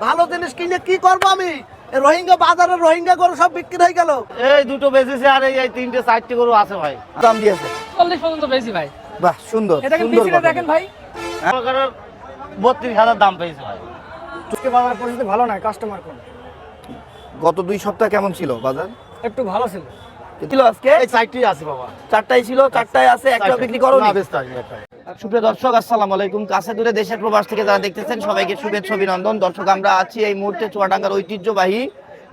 ভালো জিনিস কিনে কি করবো আমি? রোহিঙ্গা বাজারে রোহিঙ্গা গরু সব বিক্রি হয়ে গেল। এই দুটো বেচেছে আর এই তিনটে চারটে গরু আছে ভাই। দাম দিয়েছে 40 পর্যন্ত বেশি ভাই। বাহ সুন্দর এটা কি সুন্দর পিছনে কথা। দেখেন ভাই। 32,000 দাম পেয়েছে ভাই। আজকে বাজার পরিস্থিতি ভালো নয়, কাস্টমার কম। গত 2 সপ্তাহ কেমন ছিল বাজার? একটু ভালো ছিল। ছিল আজকে এই চারটেই আছে বাবা। 4টাই ছিল, 4টায় আছে, একটা বিক্রি করো না বেচতে আসবে একটা। সুপ্রিয় দর্শক আসসালামু আলাইকুম। কাছে দূরে দেশের প্রবাস থেকে যারা দেখতেছেন সবাইকে শুভেচ্ছা অভিনন্দন। দর্শক আমরা আছি এই মুহূর্তে চুয়াডাঙ্গার ঐতিহ্যবাহী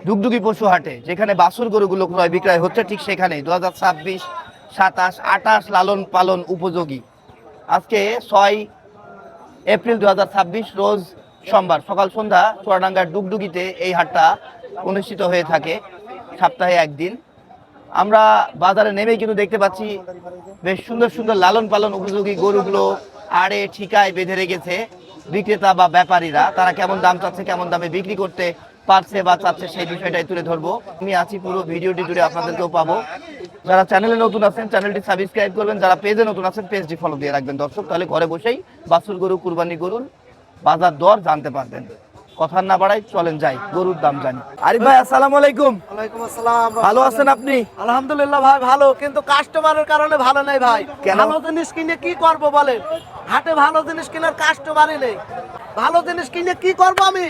দুগদুগি পশু হাটে, যেখানে বাছুর গরুগুলো ক্রয় বিক্রয় হচ্ছে ঠিক সেখানেই 2026, 27, 28 লালন পালন উপযোগী। আজকে 6 এপ্রিল 2026 রোজ সোমবার সকাল সন্ধ্যা চুয়াডাঙ্গার ডুগডুগিতে এই হাটটা অনুষ্ঠিত হয়ে থাকে সপ্তাহে একদিন। আমরা বাজারে নেমেই কিন্তু দেখতে পাচ্ছি বেশ সুন্দর সুন্দর লালন পালন উপযোগী গরুগুলো আড়ে ঠিকায় বেঁধে রেখেছে বিক্রেতা বা ব্যাপারীরা। তারা কেমন দাম চাচ্ছে, কেমন দামে বিক্রি করতে পারছে বা চাচ্ছে সেই বিষয়টাই তুলে ধরবো। আমি আছি পুরো ভিডিওটি জুড়ে, আপনাদেরকেও পাবো। যারা চ্যানেলে নতুন আছেন চ্যানেলটি সাবস্ক্রাইব করবেন, যারা পেজে নতুন আছেন পেজটি ফলো দিয়ে রাখবেন। দর্শক তাহলে ঘরে বসেই বাছুর গরু, কুরবানি গরুর বাজার দর জানতে পারবেন। কথা না বাড়াই চলেন যাই গরুর দাম জানি। আরিফ ভাই আসসালামু আলাইকুম। ওয়ালাইকুম আসসালাম। ভালো আছেন আপনি? আলহামদুলিল্লাহ ভাই ভালো, কিন্তু কাস্টমারের কারণে ভালো নেই ভাই। কেন? ভালো জিনিস কিনে কি করব বলেন? হাটে ভালো জিনিস কেনার কাস্টমারই নেই। ভালো জিনিস কিনে কি করব আমি?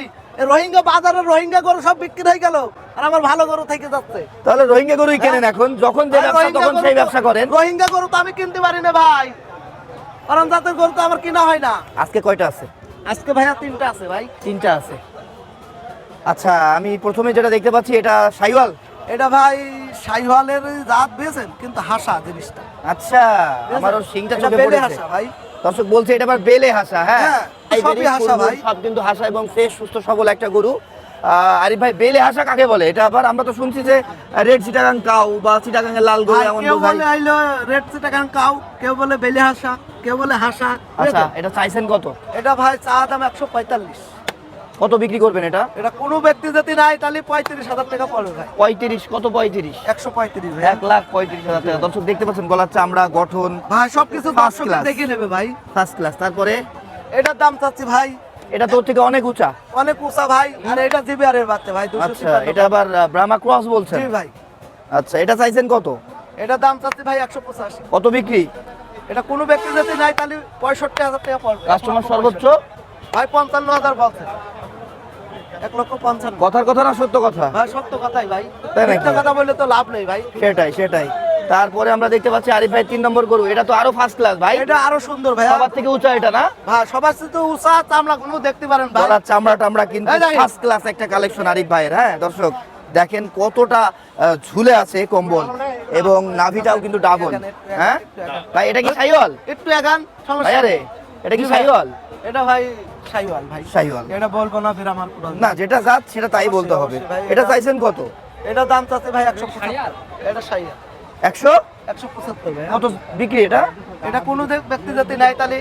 রোহিঙ্গা বাজারে রোহিঙ্গা গরু সব বিক্রি হয়ে গেল আর আমার ভালো গরু থেকে যাচ্ছে। তাহলে রোহিঙ্গা গরুই কেনেন এখন, যখন যে ব্যবসা তখন সেই ব্যবসা করেন। রোহিঙ্গা গরু তো আমি কিনতে পারি না ভাই, কারণ জাতের গরু তো আমার কিনা হয় না। আজকে কয়টা আছে? আজকে ভাইয়া 3টা আছে ভাই। 3টা আছে। আচ্ছা, আমি প্রথমে যেটা দেখতে পাচ্ছি এটা শাইওয়াল। এটা ভাই শাইওয়ালের জাত বেছেন, কিন্তু হাসা জিনিসটা। আচ্ছা, আমারও সিংটা এটা চোখে বেলে পড়েছে হাসা ভাই। দর্শক বলছে এটা আবার বেলে হাসা। হ্যাঁ, হ্যাঁ, এই সবই বেলে হাসা ভাই। সব কিন্তু হাসা এবং ফ্রেশ সুস্থ সবল একটা গরু। আরিফ ভাই বেলে হাসা কাকে বলে? এটা আবার আমরা তো শুনছি যে রেড চিটাগাং কাউ বা চিটাগাংয়ের লাল গরু আর এমন কেউ বোঝায়। বলে আইলো রেড চিটাগাং কাউ, কেউ বলে বেলে হাসা, কেউ বলে হাসা। আচ্ছা, এটা চাইছেন কত? এটা ভাই চা দাম 145। কত বিক্রি করবেন এটা? এটা কোনো ব্যক্তি যদি নাই তাহলে 35,000 টাকা পড়বে ভাই। 35 কত? 35 135 ভাই। 1,35,000 টাকা। দর্শক দেখতে পাচ্ছেন গলার চামড়া গঠন ভাই সবকিছু First দর্শক class। দেখে নেবে ভাই। First class. তারপরে এটার দাম চাচ্ছি ভাই এটা তোর থেকে অনেক উঁচা। অনেক উঁচা ভাই। আর এটা জিবিআরের বাচ্চা ভাই 253 আচ্ছা, এটা আবার ব্রাহ্মা ক্রস বলছেন? জি ভাই। আচ্ছা, এটা চাইছেন কত? এটার দাম চাচ্ছি ভাই 185। কত বিক্রি? এটা কোনো ব্যক্তি যদি নাই তাহলে 65,000 টাকা পড়বে। কাস্টমার সর্বোচ্চ ভাই 55,000 বলছে। 1,55,000। কথার কথা না সত্য কথা? ভাই সত্য কথাই ভাই, তাই নাকি? মিথ্যা কথা বললে তো লাভ নেই ভাই। সেটাই। তারপরে আমরা দেখতে পাচ্ছি আরিফ ভাই 3 নম্বর গরু। এটা তো আরো ফার্স্ট ক্লাস ভাই, এটা আরো সুন্দর ভাই। সবার থেকে উঁচা এটা না? ভাই সবার সাথে উঁচা চামড়া গুলো দেখতে পারেন ভাই। গলার চামড়া টামড়া কিন্তু এই দেখেন। ফার্স্ট ক্লাস একটা কালেকশন আরিফ ভাইয়ের। হ্যাঁ দর্শক দেখেন কতটা ঝুলে আছে কম্বল এবং নাভিটাও কিন্তু ডাবল। হ্যাঁ ভাই, এটা কি শাইওয়াল? একটু এগান সমস্যা ভাই আরে, নেই। এটা কি জি ভাই। শাইওয়াল? এটা ভাই শাইওয়াল ভাই। শাইওয়াল। এটা বলবো না ফির আমার পুরো না, যেটা জাত সেটা তাই বলতে হবে। অবশ্যই ভাই, এটা এটা- চাইছেন কত? এটা দাম চাচ্ছে ভাই 175। এটা শাইওয়াল 100? 175 ভাই। কত বিক্রি এটা? এটা কোনো ব্যক্তি যদি নাই তাহলে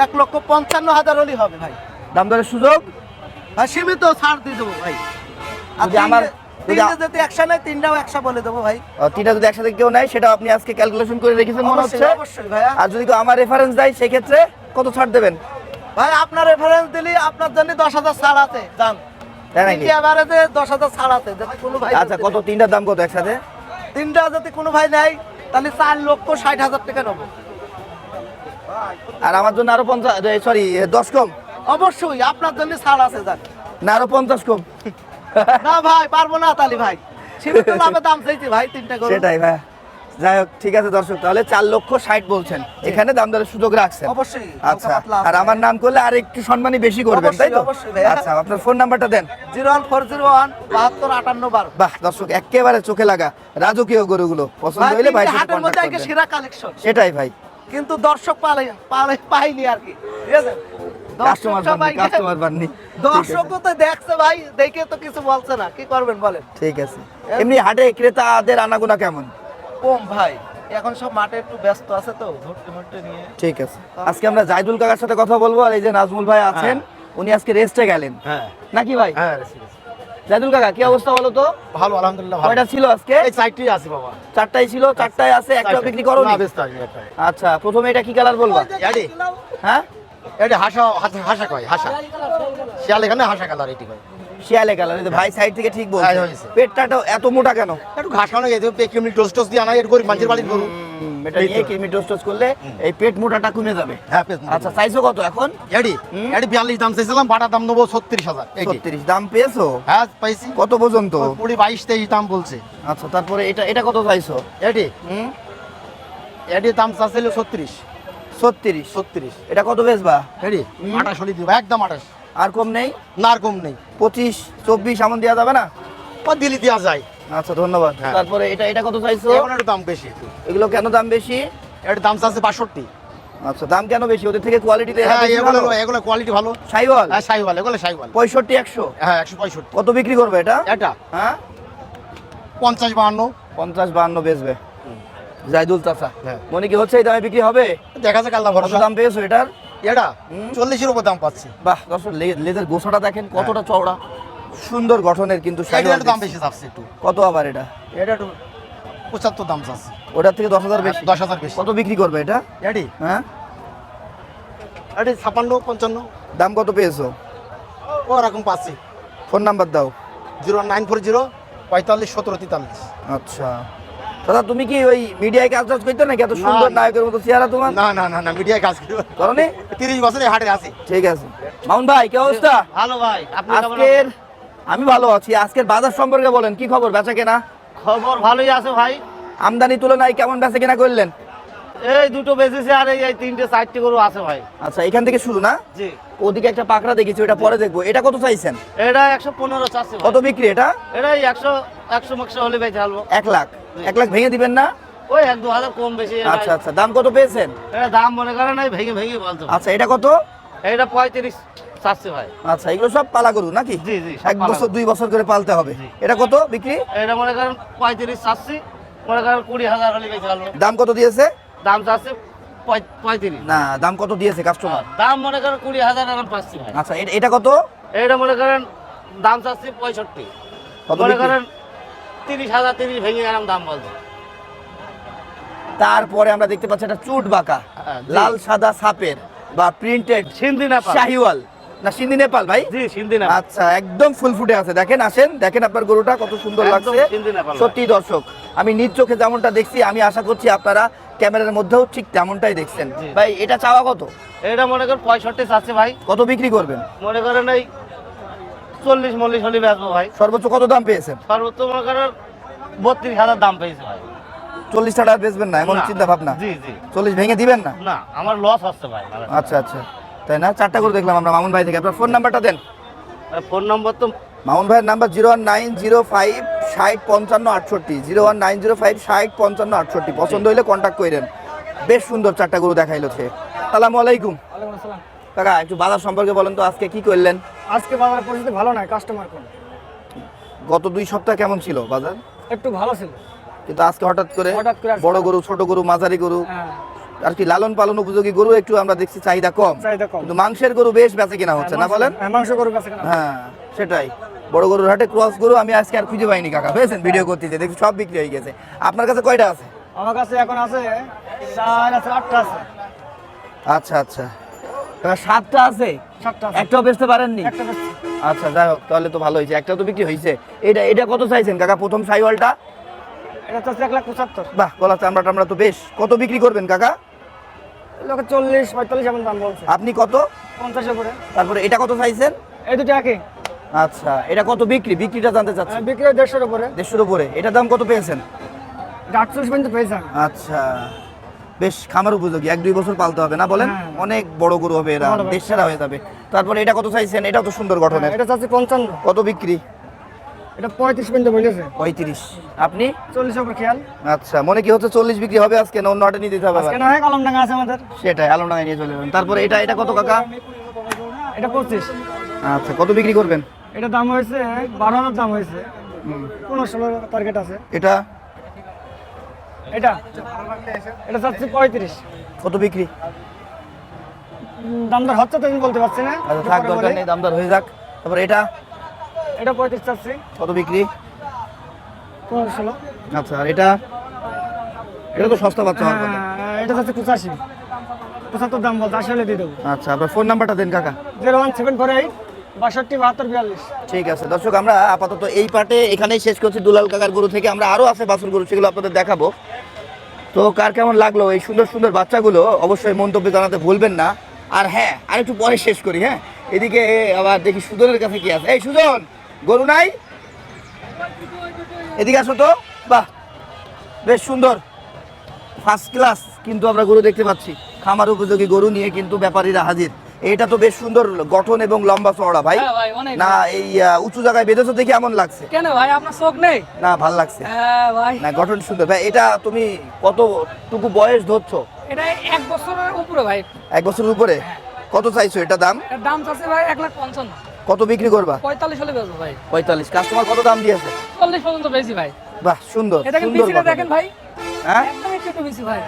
1,55,000 হলেই হবে ভাই। দাম দরের সুযোগ? ভাই সীমিত ছাড় দিয়ে দেবো ভাই। আর যদি আমার- তিনটে যদি 100 নাই, তিনটাও 100 বলে দেবো ভাই। তিনটা যদি একসাথে কেউ নেয় সেটা আপনি আজকে ক্যালকুলেশন করে রেখেছেন মনে হচ্ছে। অবশ্যই অবশ্যই ভাইয়া। আর যদি কেউ আমার রেফারেন্স দেয় সেক্ষেত্রে কত ছাড় দেবেন? ভাই আপনার রেফারেন্স দিলি আপনার জন্য 10,000 ছাড় আছে। জান তাই নাকি? তিনটে এভারেজে 10,000 ছাড় আছে। যদি কোনো ভাই আচ্ছা, কত? তিনটার দাম কত একসাথে? তিনটা যদি কোনো ভাই নেয় তাহলে 4,60,000 টাকা নেবো। আর আমার জন্য আরো 50, সরি 10 কম? অবশ্যই আপনার জন্য ছাড় আছে। জান না, আরো 50 কম? না ভাই পারবো না তাহলে ভাই, সীমিত লাভে দাম চাইছি ভাই তিনটা করে। সেটাই ভাই। যাই হোক, ঠিক আছে দর্শক, তাহলে 4,60,000 বলছেন, এখানে দাম দরের সুযোগ রাখছেন? অবশ্যই। আচ্ছা, আর আমার নাম করলে আর একটু সম্মানী বেশি করবেন তাই তো? অবশ্যই ভাইয়া। আচ্ছা, আপনার ফোন নাম্বারটা দেন। 01401 72 58 বাহ দর্শক, একেবারে চোখে লাগা রাজকীয় গরুগুলো পছন্দ হইলে ভাই হাটের মধ্যে আগে সেরা কালেকশন, সেটাই ভাই। কিন্তু দর্শক পাইনি আর কি। ঠিক আছে, কাস্টমার বাননি। দর্শকও তো দেখছে ভাই, দেখে তো কিছু বলছে না, কি করবেন বলেন? ঠিক আছে। এমনি হাটে ক্রেতাদের আনাগোনা কেমন? কম ভাই, এখন সব মাঠে একটু ব্যস্ত আছে তো, ধরতে নিয়ে। ঠিক আছে, আজকে আমরা জাইদুল কাকার সাথে কথা বলবো। আর এই যে নাজমুল ভাই আছেন, উনি আজকে রেস্টে গেলেন হ্যাঁ নাকি ভাই? হ্যাঁ, জাইদুল কাকা কি অবস্থা বলো তো? ভালো আলহামদুলিল্লাহ। ভালো। কয়টা ছিল আজকে? এই চারটেই আছে বাবা। 4টাই ছিল, 4টায় আছে, একটা বিক্রি করো না বেচতে আসবে একটা। আচ্ছা, প্রথমে এটা কি কালার বলবা? ইয়াডি হ্যাঁ, এটা হাসা হাসা কয় হাসা শিয়াল এখানে হাসা কালার এটি কয় শিয়ালে কালার ভাই সাইড থেকে ঠিক বলছে হ্যাঁ, হয়েছে। পেটটা এত মোটা কেন? একটু ঘাস খাওয়ানো গেছে কেমনি টোস্ট টোস্ট দিয়ে আনা এর গরিব মানুষের বাড়ির গরু এটা নিয়ে কিমি টোস্ট করলে এই পেট মোটাটা কমে যাবে। হ্যাঁ পেস আচ্ছা সাইজও কত এখন? এডি এডি 42 দাম চাইছিলাম বাটার দাম নেবো 36,000 36 দাম পেয়েছো? হ্যাঁ পাইছি কত পর্যন্ত? 22-23 দাম বলছে আচ্ছা তারপরে এটা কত চাইছো? এডি এডি দাম চাইছিল 36 36 এটা কত বেচবা? এডি 28 হলি দিব একদম 28 আর কম নেই? না আর কম নেই 25-24 এমন দেওয়া যাবে না? ও দিলি দেওয়া যায় আচ্ছা ধন্যবাদ। হ্যাঁ। তারপরে এটা কত চাইছো? এখন একটু দাম বেশি এগুলো কেন দাম বেশি? এর দাম চাচ্ছে 62 আচ্ছা দাম কেন বেশি? ওদের থেকে কোয়ালিটিতে হ্যাঁ এগুলো কোয়ালিটি ভালো সাইওয়াল হ্যাঁ সাইওয়াল এগুলো সাইওয়াল 65-100 হ্যাঁ 165 কত বিক্রি করবে এটা? এটা হ্যাঁ 50-52 50-52 বেচবে জাইদুল চাচা। হ্যাঁ। মনে কি হচ্ছে এই দামে বিক্রি হবে? দেখা যাক আল্লাহ কত ভরসা দাম পেয়েছো এটার? এটা 40-এর উপর দাম পাচ্ছি বাহ দর্শক লেজের গোছাটা দেখেন কতটা চওড়া, সুন্দর গঠনের কিন্তু এটা শাড়ি। একটু দাম বেশি চাচ্ছে একটু কত আবার এটা? এটা একটু 75 দাম চাচ্ছে ওটার থেকে 10,000 বেশি। 10,000 বেশি কত বিক্রি করবে এটা? এডি হ্যাঁ এডি 56-55 দাম কত পেয়েছো? ওরকম পাচ্ছি ফোন নাম্বার দাও। 0940 45 17 43 আচ্ছা দাদা তুমি কি ওই মিডিয়ায় কাজ টাজ করতে নাকি? এত সুন্দর না। নায়কের মতো চেহারা তোমার, না না না না মিডিয়ায় কাজ করি কারণে 30 বছরে হাটে আছি ঠিক আছে। মামুন ভাই কি অবস্থা? ভালো ভাই আপনি আজকের আমি ভালো আছি। আজকের বাজার সম্পর্কে বলেন, কি খবর বেচা কেনা? খবর ভালোই আছে ভাই আমদানি তুলনায় কেমন বেচা কেনা করলেন? এই দুটো বেজেছে আর এই 3-4টি গরু আছে ভাই আচ্ছা এখান থেকে শুরু না? জি ওদিকে একটা পাকড়া দেখেছি, ওটা পরে দেখবো। এটা কত চাইছেন? এটা 115 চাচ্ছে কত বিক্রি এটা? এটা 100 হলে বেচে হালবো 1 লাখ। 1 লাখ ভেঙে দিবেন না? ওই 1-2 কম বেশি আচ্ছা আচ্ছা দাম কত পেয়েছেন? এটা দাম মনে করেন নাই ভেঙে ভেঙে বলতো আচ্ছা এটা কত? এটা 35 চাচ্ছে ভাই আচ্ছা এগুলো সব পালা গরু নাকি? জি জি সব 1 বছর 2 বছর করে পালতে হবে। জি। এটা কত বিক্রি? এটা মনে করেন 35 চাচ্ছি মনে করেন 20,000 হলে বেচে হালবো দাম কত দিয়েছে? দাম চাচ্ছে 35 না দাম কত দিয়েছে কাস্টমার? দাম মনে করেন 20,000 এখন পাচ্ছি ভাই আচ্ছা এটা কত? এটা মনে করেন দাম চাচ্ছি 65 কত মনে বিক্রি? করেন 30,000 30 ভেঙে এরকম দাম বলছে তারপরে আমরা দেখতে পাচ্ছি একটা চুট বাঁকা হ্যাঁ, জি। লাল সাদা সাপের বা প্রিন্টেড সিন্ধি নেপাল শাহিওয়াল না সিন্ধি নেপাল ভাই? জি সিন্ধি নেপাল আচ্ছা একদম ফুল ফুটে আছে। দেখেন আসেন দেখেন আপনার গরুটা কত সুন্দর একদম লাগছে। সিন্ধি নেপাল ভাই। সত্যি দর্শক আমি নিজ চোখে যেমনটা দেখছি আমি আশা করছি আপনারা ক্যামেরার মধ্যেও ঠিক তেমনটাই দেখছেন। জি। ভাই এটা চাওয়া কত? এটা মনে করেন 65 চাচ্ছে ভাই কত বিক্রি করবেন? মনে করেন এই 40-40 হলে বেচবো ভাই সর্বোচ্চ কত দাম পেয়েছেন? সর্বোচ্চ মনে করেন 32,000 দাম পেয়েছে ভাই 40 টাকা আর বেচবেন না এমন না। চিন্তা ভাবনা? জি জি 40 ভেঙে দিবেন না? না আমার লস হচ্ছে ভাই আচ্ছা আচ্ছা তাই না? 4টা করে দেখলাম আমরা মামুন ভাই থেকে। আপনার ফোন নাম্বারটা দেন। ফোন নম্বর তো মামুন ভাইয়ের নাম্বার 01905 60 55 68 01905 60 55 68। পছন্দ হইলে কন্ট্যাক্ট করেন। বেশ সুন্দর 4টা গরু দেখাইলো সে। আসসালামু আলাইকুম ওয়ালাইকুম আসসালাম। কাকা, একটু বাজার সম্পর্কে বলেন তো আজকে কি করলেন? আজকে বাজার পরিস্থিতি ভালো নয়, কাস্টমার কম। গত 2 সপ্তাহ কেমন ছিল বাজার? একটু ভালো ছিল। কিন্তু আজকে হঠাৎ করে হঠাৎ করে আজকে- বড় গরু ছোট গরু মাঝারি গরু হ্যাঁ, আর কি লালন পালন উপযোগী গরু একটু আমরা দেখছি চাহিদা কম, চাহিদা কম। কিন্তু মাংসের গরু বেশ বেচে কিনা হচ্ছে না বলেন? হ্যাঁ, মাংস গরুর কাছে কেনা। হ্যাঁ সেটাই। বড় গরুর হাটে ক্রস গরু আমি আজকে আর খুঁজে পাইনি কাকা, বুঝেছেন? ভিডিও করতে দেখি সব বিক্রি হয়ে গেছে। আপনার কাছে কয়টা আছে? আমার কাছে এখন আছে 4 আছে 8টা আছে। আচ্ছা আচ্ছা 7টা আছে, 7টা আছে। একটাও বেচতে পারেননি? একটা বেচছি। আচ্ছা যাই হোক তাহলে তো ভালো হয়েছে, একটাও তো বিক্রি হয়েছে। এটা কত চাইছেন কাকা প্রথম সাইওয়ালটা? এটা তো 1,75,000। বাহ গলা চামড়া টামড়া তো বেশ। কত বিক্রি করবেন কাকা? লোকে 40-45 এমন দাম বলছে। আপনি কত? 50 এর উপরে। তারপরে এটা কত চাইছেন? এই দুটো একই। আচ্ছা এটা কত বিক্রিটা জানতে চাচ্ছি। বিক্রি হয় 150 এর উপরে। 150-এর উপরে। এটার দাম কত পেয়েছেন? এটা 48 পর্যন্ত পেয়েছে। আচ্ছা বেশ খামার উপযোগী, 1-2 বছর পালতে হবে না বলেন? হ্যাঁ। অনেক বড় গরু হবে এরা, বড়, বড়। দেশসেরা হয়ে যাবে। তারপরে এটা কত চাইছেন? এটাও তো সুন্দর গঠনের। এটা চাচ্ছি 55। কত বিক্রি? এটা 35 পর্যন্ত বলেছে। 35। আপনি? 40 এর উপর খেয়াল। আচ্ছা মনে কি হচ্ছে 40 বিক্রি হবে আজকে, না অন্য হাটে নিয়ে দিতে হবে আবার? আজকে না হয় কলমডাঙ্গা আছে আমাদের। সেটাই আলমডাঙ্গায় নিয়ে চলে যাবেন। তারপরে এটা কত কাকা? এটা 25। আচ্ছা কত বিক্রি করবেন? এটা দাম হয়েছে 12,000 দাম হয়েছে। 15-16 টার্গেট আছে। এটা এটা চাচ্ছি 35। কত বিক্রি? দাম দর হচ্ছে তো আমি বলতে পারছি না। আচ্ছা থাক দরকার নেই, দামদার হয়ে যাক। তারপরে এটা এটা 35 চাচ্ছি। কত বিক্রি? 15-16। আচ্ছা আর এটা তো সস্তা বাচ্চা হওয়ার কথা। এটা চাচ্ছি 85। 75 দাম বলতে 80 হলে দিয়ে দেবো। আচ্ছা, আপনার ফোন নাম্বারটা দেন কাকা। 01748 62 72 42। ঠিক আছে দর্শক, আমরা আপাতত এই পার্টে এখানেই শেষ করছি দুলাল কাকার গরু থেকে। আমরা আরো আছে বাছুর গরু, সেগুলো আপনাদের দেখাবো। তো কার কেমন লাগলো এই সুন্দর সুন্দর বাচ্চাগুলো অবশ্যই মন্তব্যে জানাতে ভুলবেন না। আর হ্যাঁ, আর একটু পরে শেষ করি। হ্যাঁ, এদিকে আবার দেখি সুজনের কাছে কি আছে। এই সুজন, গরু নাই? এদিকে আসো তো। বাহ, বেশ সুন্দর ফার্স্ট ক্লাস কিন্তু আমরা গরু দেখতে পাচ্ছি। খামার উপযোগী গরু নিয়ে কিন্তু ব্যাপারীরা হাজির। এটা তো বেশ সুন্দর গঠন এবং লম্বা চওড়া ভাই। হ্যাঁ ভাই, অনেক। না এই উঁচু জায়গায় বেঁধেছো দেখে এমন লাগছে? কেন ভাই, আপনার চোখ নেই? না, ভাল লাগছে। হ্যাঁ ভাই, না, গঠন সুন্দর ভাই। এটা তুমি কতটুকু বয়স ধরছো? এটা 1 বছরের উপরে ভাই। 1 বছরের উপরে? কত চাইছো এটা দাম? এর দাম চাচ্ছে ভাই 1,55,000। কত বিক্রি করবা? 45 হলে বেচবো ভাই। 45। কাস্টমার কত দাম দিয়েছে? 40 পর্যন্ত বেশি ভাই। বাহ, সুন্দর এটা কিন্তু সুন্দর পিছিয়ে গঠন। দেখেন ভাই, হ্যাঁ, একদম একটু বেশি ভাই,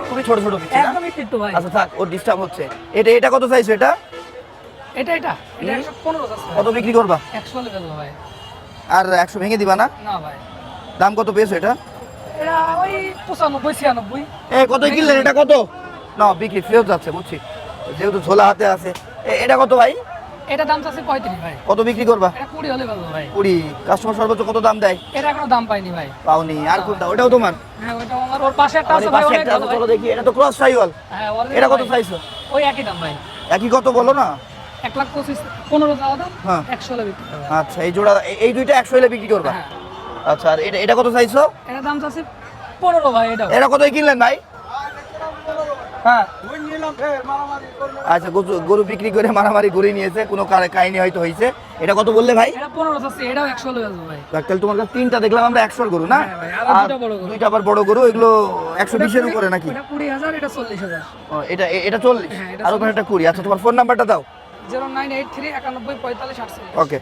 খুবই ছোট ছোট বিচি না? একদম একটু ভাই। আচ্ছা থাক, ওর ডিস্টার্ব হচ্ছে। এটা কত চাইছো এটা? এটা 115 চাচ্ছে কত বিক্রি করবা? 100 হলে বেচবো ভাই। আর 100 ভেঙে দিবা না? না ভাই, দাম কত পেয়েছো এটা? এটা ওই 95 96। কত কিনলেন এটা? কত না, বিক্রি ফেরত যাচ্ছে বুঝছি, যেহেতু ঝোলা হাতে আছে। এটা কত ভাই? এটা দাম চাচ্ছে 35 ভাই। কত বিক্রি করবা? এটা 20 হলে বেচবো ভাই। 20। কাস্টমার সর্বোচ্চ কত দাম দেয়? এটা এখনো দাম পাইনি ভাই। পাওনি? আর কোনটা? ওটাও তোমার? হ্যাঁ, ওইটা আমার, ওর পাশে একটা আর আছে এই ভাই, পাশে অনেক একটা ভালো আছে, ভাই। চলো দেখি। এটা তো ক্রস সাইওয়াল। হ্যাঁ, original এটা কত ভাই। চাইছো? ওই একই দাম ভাই। একই কত বলো না? 1,25,000 15 চাওয়া দাম, হ্যাঁ। 100 হলে বিক্রি হবে। আচ্ছা, এই জোড়া এই দুইটা 100 হলে বিক্রি করবা? হ্যাঁ। আচ্ছা, আর এটা কত চাইছো? এটা দাম চাচ্ছে 15 ভাই। এটা এটা কতই কিনলেন ভাই? হ্যাঁ, আচ্ছা, গরু বিক্রি করে মারামারি করে নিয়েছে, কোনো কাহিনী হয়তো হয়েছে। এটা কত বললে ভাই? এটা 15 চাচ্ছে, এটাও 100 হলে বেচবো ভাই। তাহলে তোমার কাছে 3টা দেখলাম আমরা 100 গরু না? হ্যাঁ ভাই, আর আর দুইটা বড় গরু। 2টা আবার বড় গরু, এগুলো 120 এর উপরে নাকি? এটা 20,000, এটা 40,000। ও, এটা 40। হ্যাঁ, এটা আর ওখানে একটা 20। আচ্ছা, তোমার ফোন নাম্বারটা দাও। 0983 91 45 48। ওকে।